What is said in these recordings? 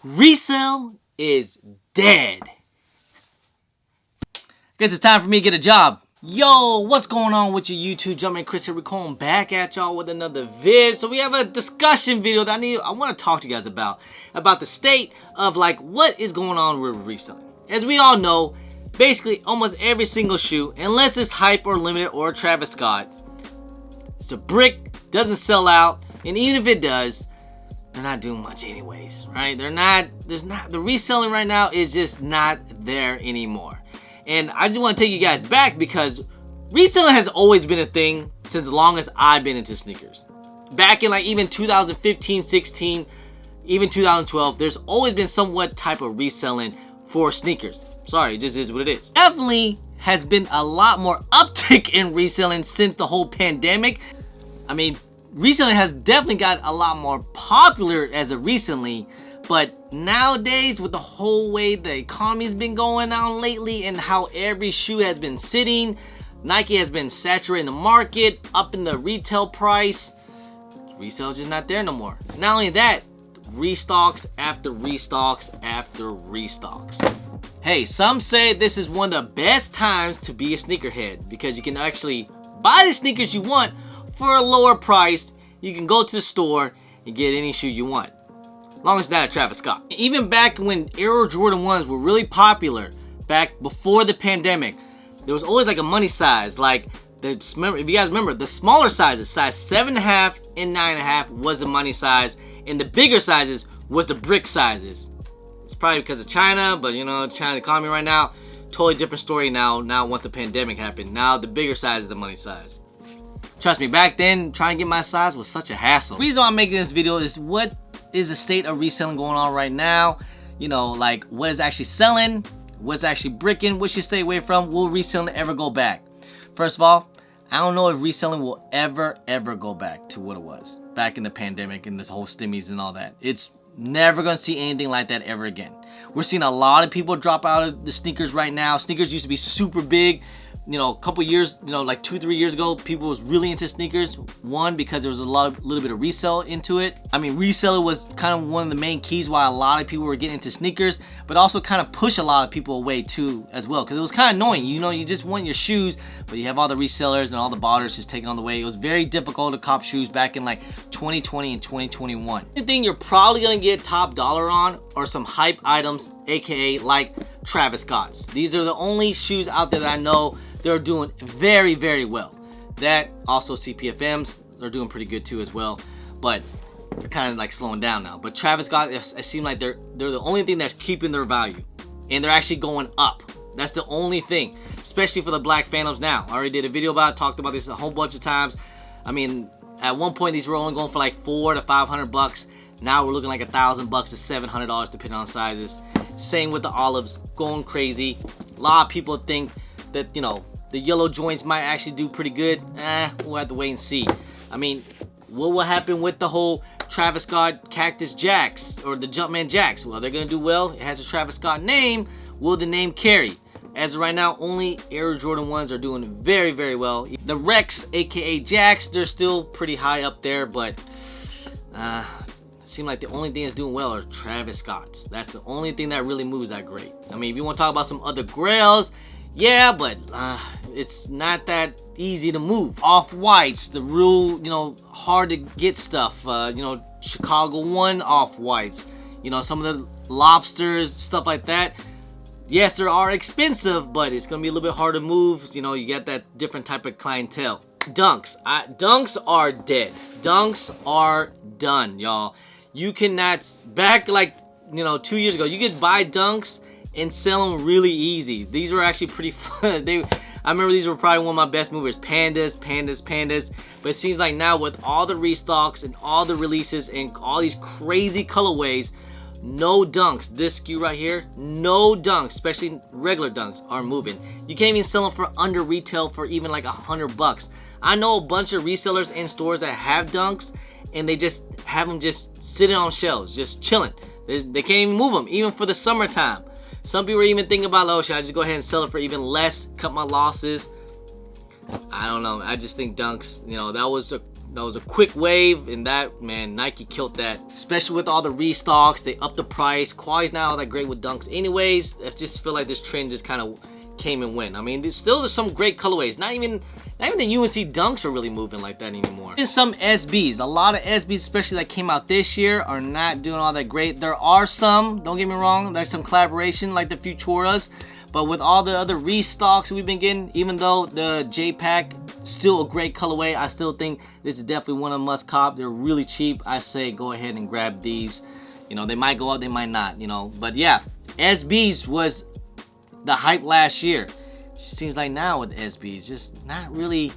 Resell is dead. Guess it's time for me to get a job. Yo, what's going on with your YouTube? Jumpman Chris here. We're calling back at y'all with another vid. So we have a discussion video that I want to talk to you guys about the state of like what is going on with reselling. As we all know, basically almost every single shoe, unless it's hype or limited or Travis Scott, it's a brick, doesn't sell out, and even if it does, they're not doing much anyways, right? The reselling right now is just not there anymore. And I just want to take you guys back because reselling has always been a thing since as long as I've been into sneakers. Back in like even 2015, 16, even 2012, there's always been somewhat type of reselling for sneakers. Sorry, it just is what it is. Definitely has been a lot more uptick in reselling since the whole pandemic. I mean, reselling has definitely got a lot more popular as of recently, but nowadays with the whole way the economy's been going on lately and how every shoe has been sitting, Nike has been saturating the market, up in the retail price, resell's just not there no more. Not only that, restocks after restocks after restocks. Hey, some say this is one of the best times to be a sneakerhead because you can actually buy the sneakers you want for a lower price. You can go to the store and get any shoe you want, as long as it's not a Travis Scott. Even back when Air Jordan 1s were really popular, back before the pandemic, there was always like a money size. Like, if you guys remember, the smaller sizes, size 7.5 and 9.5 was the money size, and the bigger sizes was the brick sizes. It's probably because of China, but you know, China economy right now, totally different story now. Now once the pandemic happened, now the bigger size is the money size. Trust me, back then, trying to get my size was such a hassle. The reason why I'm making this video is what is the state of reselling going on right now. You know, like what is actually selling, what's actually bricking, what you stay away from. Will reselling ever go back? First of all, I don't know if reselling will ever go back to what it was back in the pandemic and this whole stimmies and all that. It's never gonna see anything like that ever again. We're seeing a lot of people drop out of the sneakers right now. Sneakers used to be super big. You know, a couple years, you know, like 2-3 years ago, people was really into sneakers. One, because there was a little bit of resell into it. I mean, reseller was kind of one of the main keys why a lot of people were getting into sneakers, but also kind of push a lot of people away too as well, because it was kind of annoying. You know, you just want your shoes, but you have all the resellers and all the botters just taking on the way. It was very difficult to cop shoes back in like 2020 and 2021. The thing you're probably gonna get top dollar on are some hype items, aka like Travis Scott's. These are the only shoes out there that I know they're doing very well. That, also CPFMs, they're doing pretty good too as well, but they're kind of like slowing down now. But Travis Scott, it seems like they're the only thing that's keeping their value, and they're actually going up. That's the only thing, especially for the black phantoms now. I already did a video about it, talked about this a whole bunch of times. I mean, at one point these were only going for like $400 to $500. Now we're looking like $1,000 to $700 depending on sizes. Same with the olives, going crazy. A lot of people think that, you know, the yellow joints might actually do pretty good. We'll have to wait and see. I mean, what will happen with the whole Travis Scott Cactus Jacks or the Jumpman Jacks? Well, they're gonna do well. It has a Travis Scott name. Will the name carry? As of right now, only Air Jordan 1s are doing very well. The Rex, aka Jacks, they're still pretty high up there, but it seems like the only thing that's doing well are Travis Scott's. That's the only thing that really moves that great. I mean, if you want to talk about some other grails, yeah, but it's not that easy to move. Off-whites, the real, you know, hard to get stuff. You know, Chicago 1 off-whites. You know, some of the lobsters, stuff like that. Yes, they are expensive, but it's gonna be a little bit hard to move. You know, you get that different type of clientele. Dunks. Dunks are dead. Dunks are done, y'all. You cannot, back like, you know, 2 years ago, you could buy Dunks and sell them really easy. These were actually pretty fun. I remember these were probably one of my best movers. Pandas. But it seems like now with all the restocks and all the releases and all these crazy colorways, no Dunks. This SKU right here, no Dunks, especially regular Dunks, are moving. You can't even sell them for under retail for even like $100. I know a bunch of resellers in stores that have Dunks and they just have them just sitting on shelves, just chilling. They can't even move them, even for the summertime. Some people are even thinking about, oh, should I just go ahead and sell it for even less, cut my losses? I don't know. I just think Dunks, you know, that was a That was a quick wave, and that, man, Nike killed that. Especially with all the restocks, they upped the price. Quality's not all that great with dunks anyways. I just feel like this trend just kind of came and went. I mean, there's some great colorways. Not even the UNC dunks are really moving like that anymore. And some SBs, a lot of SBs, especially that came out this year, are not doing all that great. There are some, don't get me wrong, there's some collaboration like the Futuras, but with all the other restocks we've been getting, even though the J-Pack still a great colorway, I still think this is definitely one of must cop. They're really cheap. I say go ahead and grab these. You know, they might go up, they might not, you know. But yeah, SBs was the hype last year. Seems like now with SBs, just not really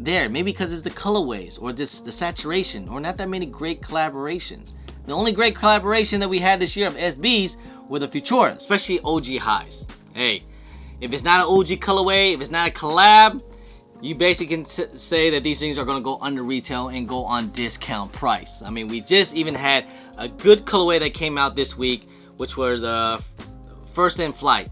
there. Maybe because it's the colorways or just the saturation, or not that many great collaborations. The only great collaboration that we had this year of SBs were the Futura, especially OG highs. Hey, if it's not an OG colorway, if it's not a collab, you basically can say that these things are going to go under retail and go on discount price. I mean, we just even had a good colorway that came out this week, which were the First in Flight.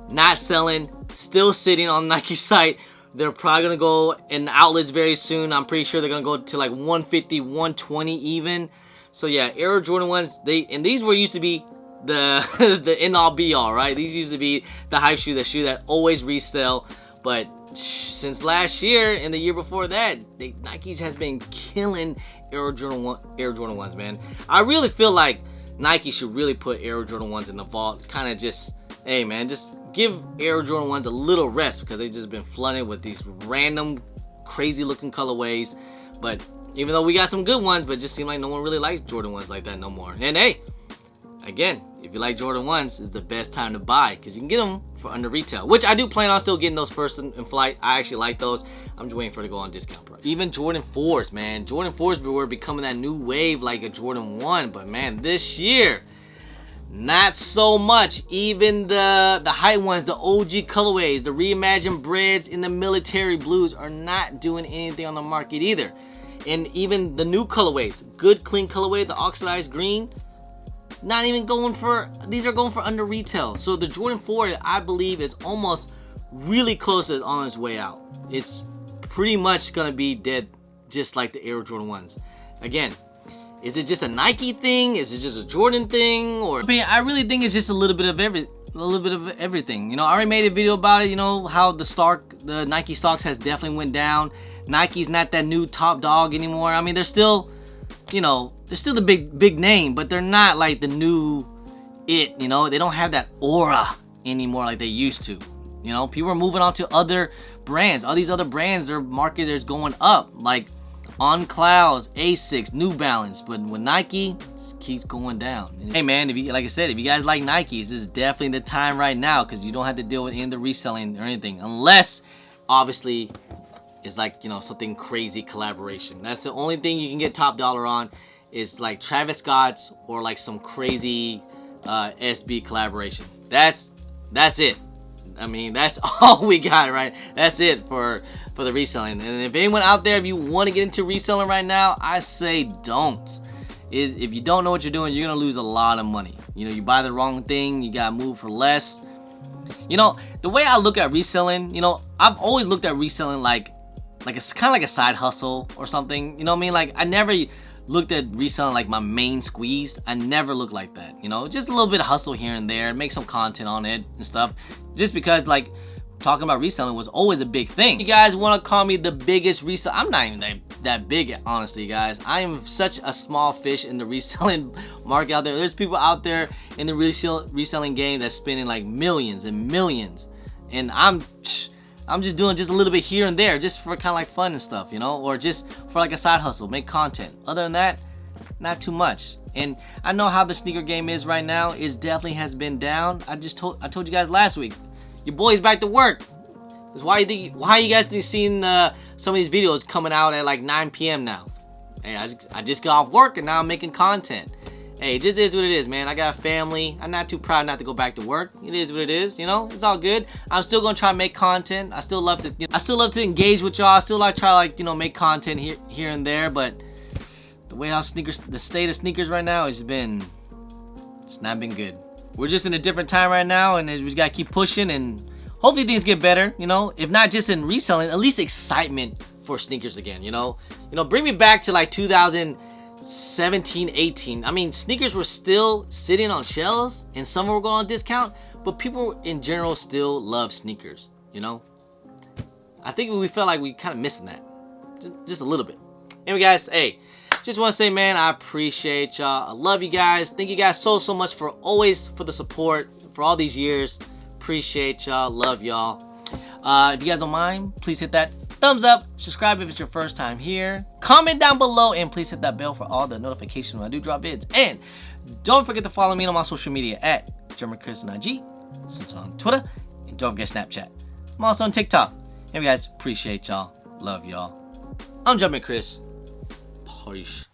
Not selling, still sitting on Nike's site. They're probably going to go in outlets very soon. I'm pretty sure they're going to go to like 150, 120 even. So yeah, Air Jordan 1s, and these were used to be the the end all be all, right? These used to be the hype shoe, the shoe that always resell. But since last year and the year before that, Nike's has been killing Air Jordan 1s, man. I really feel like Nike should really put Air Jordan 1s in the vault. Kind of just, hey man, just give Air Jordan 1s a little rest, because they've just been flooded with these random crazy looking colorways. But even though we got some good ones, but it just seems like no one really likes Jordan 1s like that no more. And hey, again, if you like Jordan 1s, it's the best time to buy, because you can get them for under retail, which I do plan on still getting those First in Flight. I actually like those. I'm just waiting for it to go on discount price. Even Jordan 4s, man. Jordan 4s were becoming that new wave like a Jordan 1, but man, this year, not so much. Even the high ones, the OG colorways, the reimagined breads in the military blues are not doing anything on the market either. And even the new colorways, good clean colorway, the oxidized green, not even going for, these are going for under retail. So the Jordan 4, I believe, is almost really close to on its way out. It's pretty much gonna be dead, just like the Air Jordan 1s. Again, is it just a Nike thing? Is it just a Jordan thing? Or I really think it's just a little bit of everything. You know, I already made a video about it. You know how the Nike stocks has definitely went down. Nike's not that new top dog anymore. I mean, they're still, you know, they're still the big name, but they're not like the new it. You know, they don't have that aura anymore like they used to. You know, people are moving on to other brands. All these other brands, their market is going up, like On Clouds, Asics, New Balance. But with Nike, it just keeps going down. And hey man, like I said, if you guys like Nikes, this is definitely the time right now, because you don't have to deal with any of the reselling or anything, unless obviously it's like, you know, something crazy collaboration. That's the only thing you can get top dollar on, is like Travis Scott's or like some crazy SB collaboration. That's it. I mean, that's all we got, right? That's it for the reselling. And if anyone out there, if you want to get into reselling right now, I say don't. If you don't know what you're doing, you're gonna lose a lot of money. You know, you buy the wrong thing, you gotta move for less. You know, the way I look at reselling, you know, I've always looked at reselling like it's kind of like a side hustle or something. You know what I mean? Like, I never looked at reselling like my main squeeze. I never looked like that. You know, just a little bit of hustle here and there, make some content on it and stuff. Just because, like, talking about reselling was always a big thing. You guys want to call me the biggest reseller? I'm not even that big, honestly, guys. I am such a small fish in the reselling market out there. There's people out there in the reselling game that's spending like millions and millions, and I'm just doing just a little bit here and there, just for kind of like fun and stuff, you know, or just for like a side hustle, make content. Other than that, not too much. And I know how the sneaker game is right now. It definitely has been down. I told you guys last week, your boy's back to work. That's why you guys seen some of these videos coming out at like 9 p.m. now. Hey, I just got off work and now I'm making content. Hey, it just is what it is, man. I got a family. I'm not too proud not to go back to work. It is what it is, you know. It's all good. I'm still gonna try to make content. I still love to engage with y'all. I still like try like, you know, make content here and there. But the way how the state of sneakers right now it's not been good. We're just in a different time right now, and we just gotta keep pushing, and hopefully things get better. You know, if not just in reselling, at least excitement for sneakers again, you know? Bring me back to like 2017, 18. I mean, sneakers were still sitting on shelves and some were going on discount, but people in general still love sneakers, you know? I think we felt like we kind of missing that. Just a little bit. Anyway, guys, hey, just want to say, man, I appreciate y'all. I love you guys. Thank you guys so much for the support for all these years. Appreciate y'all. Love y'all. If you guys don't mind, please hit that thumbs up. Subscribe if it's your first time here. Comment down below and please hit that bell for all the notifications when I do drop vids. And don't forget to follow me on my social media at German Chris on IG, since on Twitter, and don't forget Snapchat. I'm also on TikTok. Anyway, guys, appreciate y'all. Love y'all. I'm German Chris. Peace.